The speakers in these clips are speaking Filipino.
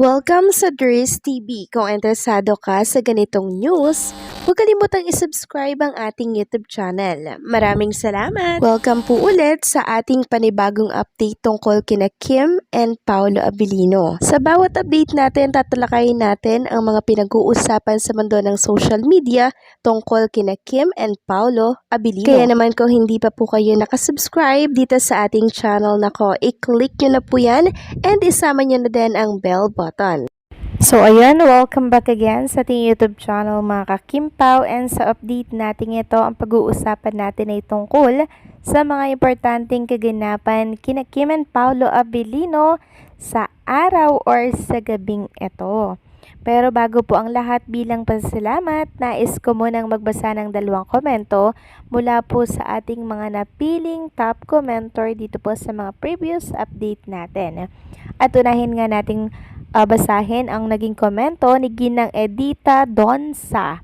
Welcome sa Dries TV. Kung interesado ka sa ganitong news, huwag kalimutang isubscribe ang ating YouTube channel. Maraming salamat! Welcome po ulit sa ating panibagong update tungkol kina Kim and Paolo Abilino. Sa bawat update natin, tatalakayin natin ang mga pinag-uusapan sa mundo ng social media tungkol kina Kim and Paolo Abilino. Kaya naman kung hindi pa po kayo nakasubscribe dito sa ating channel nako, i-click nyo na po yan and isama nyo na din ang bell button. So ayan, welcome back again sa ating YouTube channel mga ka-Kimpaw, and sa update natin ito, ang pag-uusapan natin ay tungkol sa mga importanteng kaganapan kina Kim and Paolo Abilino sa araw or sa gabing ito. Pero bago po ang lahat, bilang pasasalamat, nais ko munang magbasa ng dalawang komento mula po sa ating mga napiling top commenter dito po sa mga previous update natin. At unahin nga nating basahin ang naging komento ni Ginang Edita Donsa.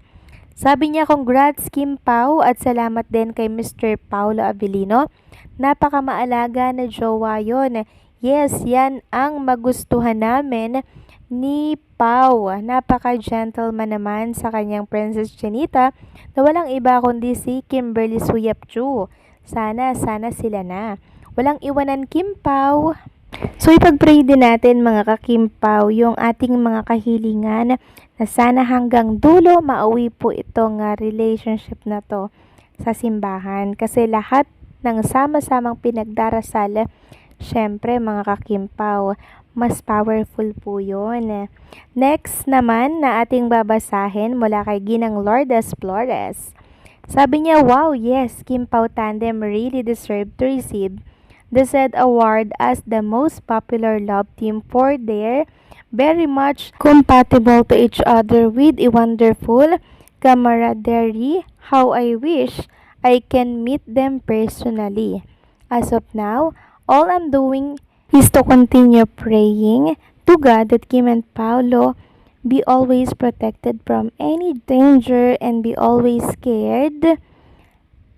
Sabi niya, congrats Kim Pao at salamat din kay Mr. Paolo Abilino. Napakamaalaga na jowa yun. Yes, yan ang magustuhan namin ni Pao. Napaka-gentleman naman sa kanyang Princess Chinita na walang iba kundi si Kimberly Suyapchu. Sana sila na. Walang iwanan Kim Pao. So ipag-pray din natin mga ka-Kimpaw yung ating mga kahilingan na sana hanggang dulo mauwi po itong relationship na to sa simbahan. Kasi lahat ng sama-samang pinagdarasal, syempre mga ka-Kimpaw, mas powerful po yun. Next naman na ating babasahin mula kay Ginang Lourdes Flores. Sabi niya, wow, yes, Kimpaw Tandem really deserve to receive the said award as the most popular love team for their very much compatible to each other with a wonderful camaraderie. How I wish I can meet them personally. As of now, all I'm doing is to continue praying to God that Kim and Paolo be always protected from any danger and be always scared.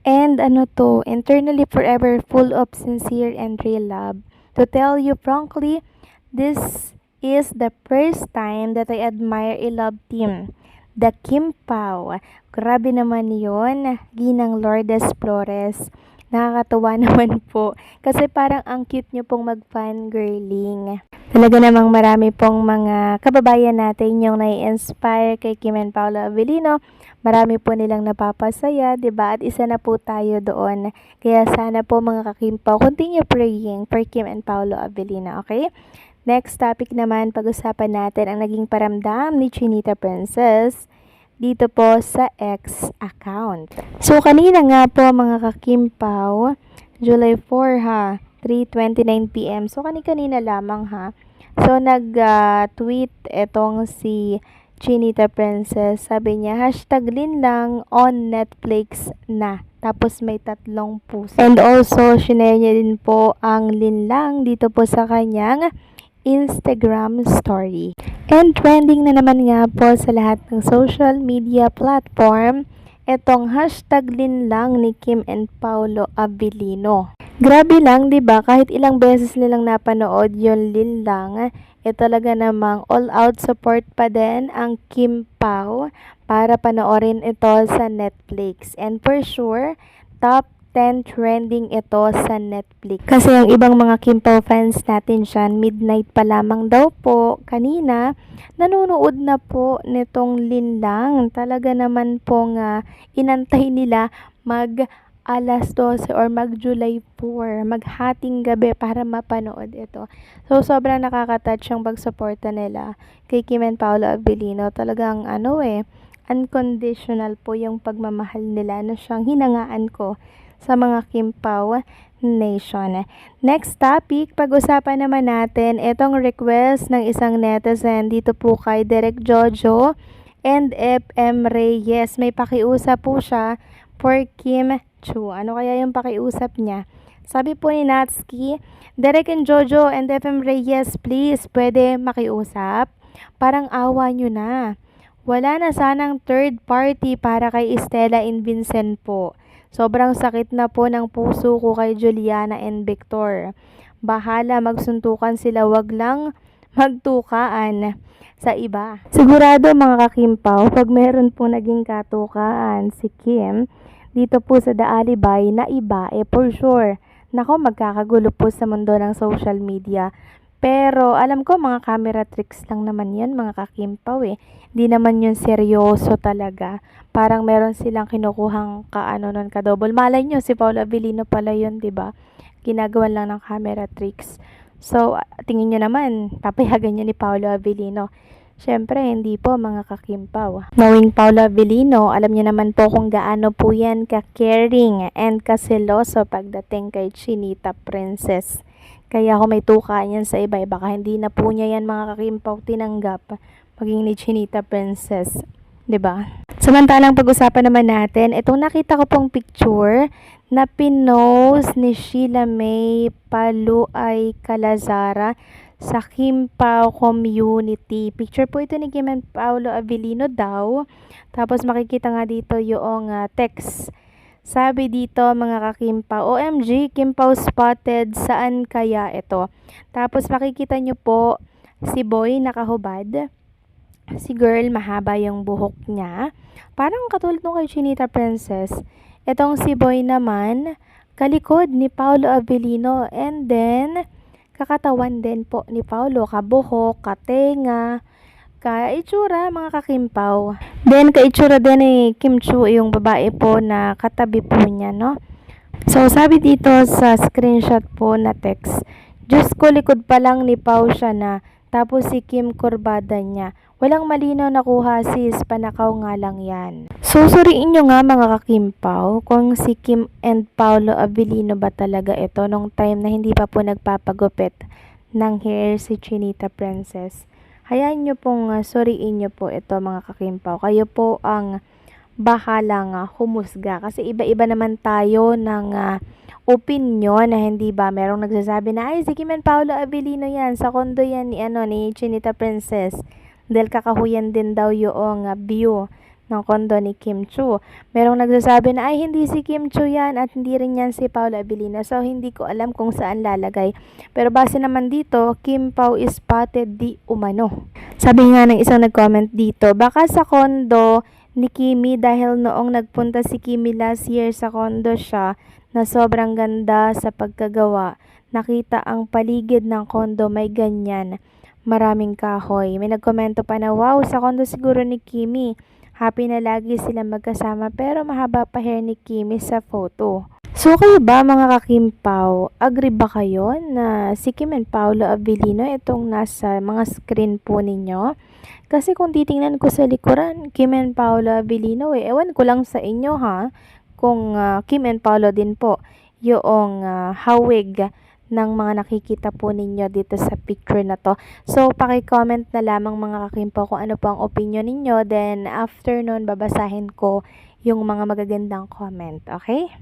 And internally forever full of sincere and real love. To tell you frankly, this is the first time that I admire a love team. The Kim Pao. Grabe naman yon, Ginang Lourdes Flores. Nakakatuwa naman po. Kasi parang ang cute nyo pong mag-fangirling. Talaga namang marami pong mga kababayan natin yung nai-inspire kay Kim and Paolo Abilino. Marami po nilang napapasaya, diba? At isa na po tayo doon. Kaya sana po mga ka-Kimpaw, continue praying for Kim and Paolo Abilino, okay? Next topic naman, pag-usapan natin ang naging paramdam ni Chinita Princess dito po sa X account. So kanina nga po mga ka-Kimpaw, July 4 ha, 3:29 PM. So kanina lamang ha. So nag-tweet etong si Chinita Princess. Sabi niya, #linlang on Netflix na. Tapos may 3 puso. And also, shinare niya din po ang linlang dito po sa kanyang Instagram story. And trending na naman nga po sa lahat ng social media platform etong #linlang ni Kim and Paolo Abilino. Grabe lang, 'di ba? Kahit ilang beses nilang napanood yung linlang, talaga namang all-out support pa din ang Kim Pao para panoorin ito sa Netflix. And for sure, top 10 trending ito sa Netflix. Kasi ang ibang mga Kim Pao fans natin dyan, midnight pa lamang daw po kanina, nanonood na po nitong linlang. Talaga naman pong inantay nila alas 12 or mag-July 4, maghating gabi para mapanood ito. So, sobrang nakaka-touch ang pagsuporta nila kay Kim and Paolo Abilino. Talagang unconditional po yung pagmamahal nila na siyang hinangaan ko sa mga Kim Pao Nation. Next topic, pag-usapan naman natin itong request ng isang netizen dito po kay Derek Jojo and FM Reyes. May pakiusap po siya for Kim Chu. Ano kaya yung pakiusap niya? Sabi po ni Natsuki, Derek and Jojo and FM Reyes, please, pwede makiusap? Parang awa nyo na. Wala na sanang third party para kay Estela and Vincent po. Sobrang sakit na po ng puso ko kay Juliana and Victor. Bahala magsuntukan sila, wag lang magtukaan sa iba. Sigurado mga kakimpaw, pag meron po naging katukaan si Kim dito po sa The Alibay na iba, for sure, nako magkakagulo po sa mundo ng social media. Pero alam ko mga camera tricks lang naman yan mga kakimpaw Di naman yun seryoso talaga. Parang meron silang kinukuhang nun kadouble. Malay nyo si Paolo Avellino pala yun, 'di ba? Ginagawan lang ng camera tricks. So, tingin nyo naman, papayagan nyo ni Paolo Avellino. Siyempre, hindi po mga kakimpaw. Knowing Paolo Avellino, alam niyo naman po kung gaano po yan ka-caring and kaseloso pagdating kay Chinita Princess. Kaya kung may tuka yan sa iba, baka hindi na po niya yan mga kakimpaw tinanggap maging ni Chinita Princess. 'Di ba? Samantalang pag-usapan naman natin, itong nakita ko pong picture na pinost ni Sheila May Paluay Calazara sa Kim Pao community. Picture po ito ni Kim and Paolo Avellino daw. Tapos makikita nga dito yung text. Sabi dito mga kakimpa, OMG, Kim Pao spotted, saan kaya ito? Tapos makikita nyo po si Boy nakahubad. Si girl, mahaba yung buhok niya. Parang katulad nung kay Chinita Princess. Itong si Boy naman, kalikod ni Paolo Avellino. And then, kakatawan din po ni Paolo. Kabuhok, katenga, kaitsura, mga kakimpaw. Then, kaitsura din ni Kim Chu, yung babae po na katabi po niya, no? So, sabi dito sa screenshot po na text, Diyos ko, likod pa lang ni Pao siya na. Tapos si Kim kurbada niya. Walang malinaw nakuha sis, panakaw nga lang yan. Susuriin nyo nga mga kakimpaw kung si Kim and Paolo Avellino ba talaga ito nung time na hindi pa po nagpapagupit ng hair si Chinita Princess. Hayaan nyo pong suriin nyo po ito mga kakimpaw. Kayo po ang bahalang humusga kasi iba-iba naman tayo ng opinion na hindi ba merong nagsasabi na ay si Kim and Paolo Avellino yan sa kondo yan ni Chinita Princess dahil kakahuyan din daw yung view ng kondo ni Kim Chu. Merong nagsasabi na ay hindi si Kim Chu yan at hindi rin yan si Paolo Avellino. So hindi ko alam kung saan lalagay. Pero base naman dito, Kim Pao is spotted di umano. Sabi nga ng isang nag-comment dito, baka sa kondo ni Kimi dahil noong nagpunta si Kimi last year sa kondo siya na sobrang ganda sa pagkagawa. Nakita ang paligid ng kondo may ganyan. Maraming kahoy. May nagkomento pa na wow, sa kondo siguro ni Kimi. Happy na lagi sila magkasama pero mahaba pa hair ni Kimi sa photo. So kayo ba mga kakimpaw, agree ba kayo na si Kim and Paolo Avellino itong nasa mga screen po ninyo? Kasi kung titingnan ko sa likuran, Kim and Paolo Avellino ewan ko lang sa inyo ha, kung Kim and Paolo din po yung hawig ng mga nakikita po ninyo dito sa picture na to. So, paki-comment na lamang mga kakimpaw kung ano po ang opinion ninyo. Then, after nun, babasahin ko yung mga magagandang comment. Okay?